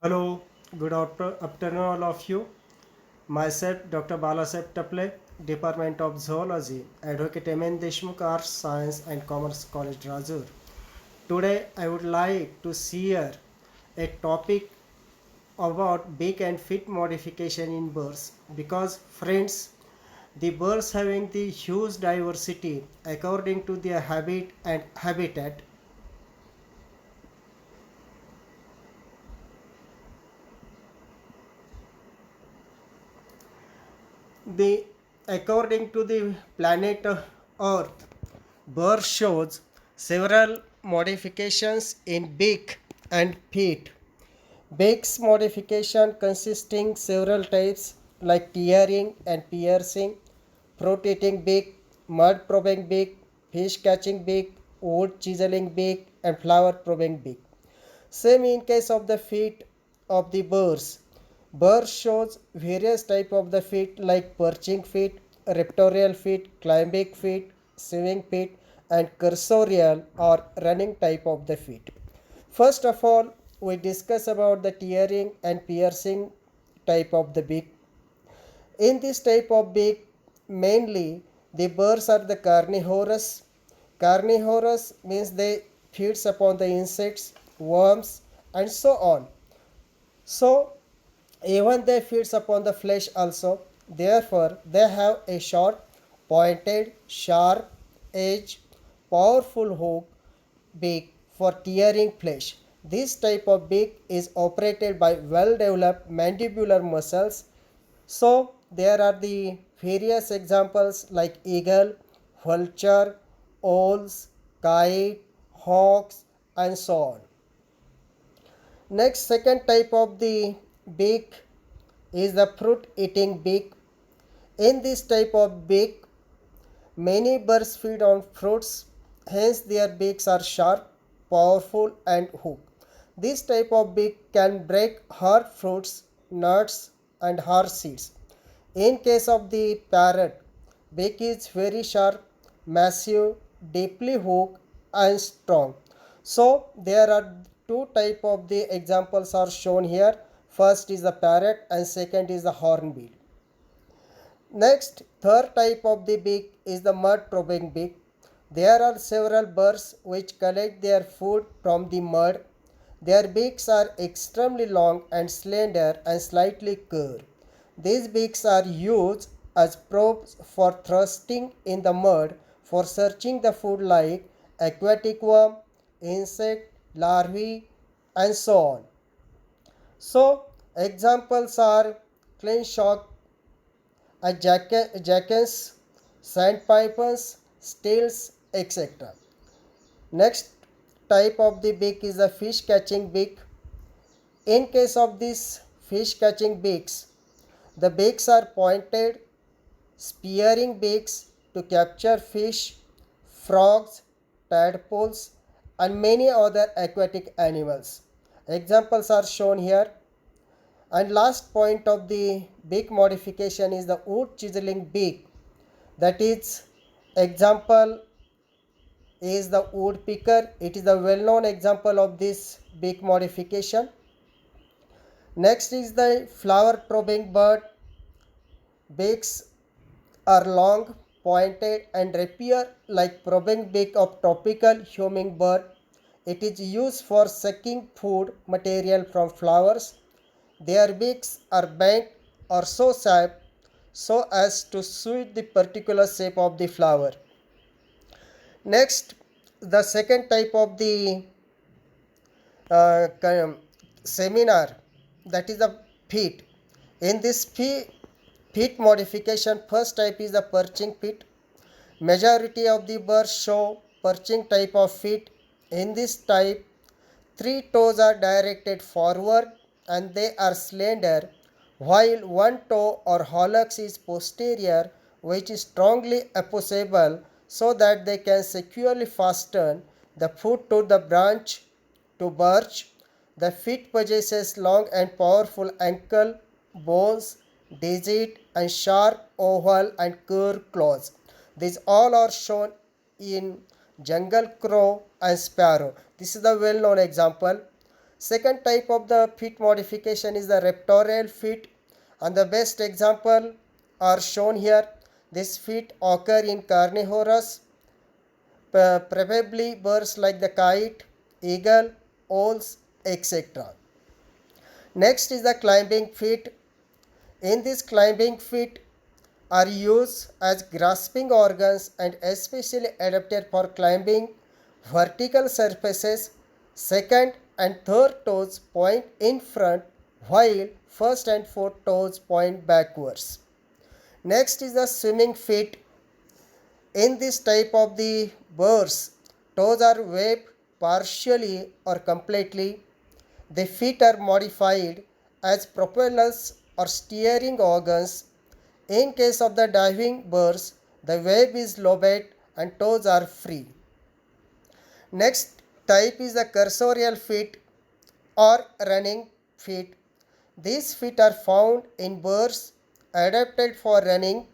Hello, afternoon, all of you. Myself, Dr. Balasaheb Taple, Department of Zoology, Advocate M.N. Deshmukh Arts, Science and Commerce College, Rajur. Today, I would like to share a topic about beak and feet modification in birds because, friends, the birds having the huge diversity according to their habit and habitat. The according to the planet Earth, birth shows several modifications in beak and feet. Beak's modification consisting several types like tearing and piercing, fruit eating beak, mud probing beak, fish catching beak, wood chiseling beak, and flower probing beak. Same in case of the feet of the birds. Birds shows various type of the feet like perching feet, raptorial feet, climbing feet, swimming feet, and cursorial or running type of the feet. First of all, we discuss about the tearing and piercing type of the beak. In this type of beak, mainly the birds are the carnivorous. Carnivorous means they feeds upon the insects, worms, and so on. So even they feeds upon the flesh also. Therefore, they have a short, pointed, sharp edge, powerful hook beak for tearing flesh. This type of beak is operated by well-developed mandibular muscles. So there are the various examples like eagle, vulture, owls, kite, hawks, and so on. Next, second type of the beak is the fruit eating beak. In this type of beak, many birds feed on fruits, hence their beaks are sharp, powerful, and hooked. This type of beak can break hard fruits, nuts, and hard seeds. In case of the parrot, beak is very sharp, massive, deeply hooked, and strong. So there are two type of the examples are shown here. First is the parrot and second is the hornbill. Next, third type of the beak is the mud probing beak. There are several birds which collect their food from the mud. Their beaks are extremely long and slender and slightly curved. These beaks are used as probes for thrusting in the mud for searching the food like aquatic worm, insect, larvae, and so on. So, examples are clean shock jackets, sandpipers, steels, etc. Next type of the beak is the fish catching beak. In case of these fish catching beaks, the beaks are pointed, spearing beaks to capture fish, frogs, tadpoles, and many other aquatic animals. Examples are shown here. And last point of the beak modification is the wood chiseling beak. That is, example is the woodpecker. It is a well-known example of this beak modification. Next is the flower probing bird. Beaks are long, pointed, and appear like probing beak of tropical hummingbird. It is used for sucking food material from flowers. Their beaks are bent or so sharp so as to suit the particular shape of the flower. Next, the second type of the uh, seminar, that is the feet. In this feet modification, first type is the perching feet. Majority of the birds show perching type of feet. In this type, three toes are directed forward and they are slender, while one toe or hallux is posterior, which is strongly opposable so that they can securely fasten the foot to the branch to birch. The feet possesses long and powerful ankle bones, digit, and sharp oval and curved claws. These all are shown in jungle crow and sparrow. This is the well-known example. Second type of the feet modification is the raptorial feet, and the best example are shown here. These feet occur in carnivorous, probably birds like the kite, eagle, owls, etc. Next is the climbing feet. In this climbing feet are used as grasping organs and especially adapted for climbing vertical surfaces. Second and third toes point in front while first and fourth toes point backwards. Next is the swimming feet. In this type of the birds, toes are webbed partially or completely. The feet are modified as propellers or steering organs. In case of the diving birds, the web is lobed and toes are free. Next type is the cursorial feet or running feet. These feet are found in birds adapted for running,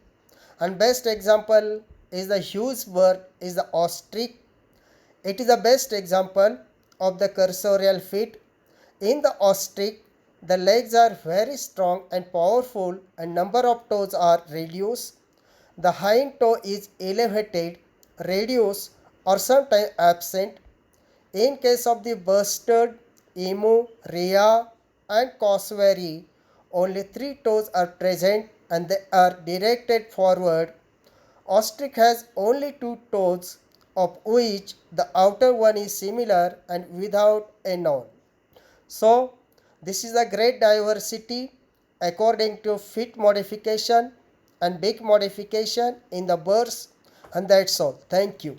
and best example is the huge bird is the ostrich. It is the best example of the cursorial feet. In the ostrich, the legs are very strong and powerful and number of toes are reduced. The hind toe is elevated, reduced or sometimes absent. In case of the bustard, emu, rhea and cassowary, only 3 toes are present and they are directed forward. Ostrich has only 2 toes, of which the outer one is similar and without a knob. So, this is a great diversity according to feet modification and beak modification in the birds, and that's all. Thank you.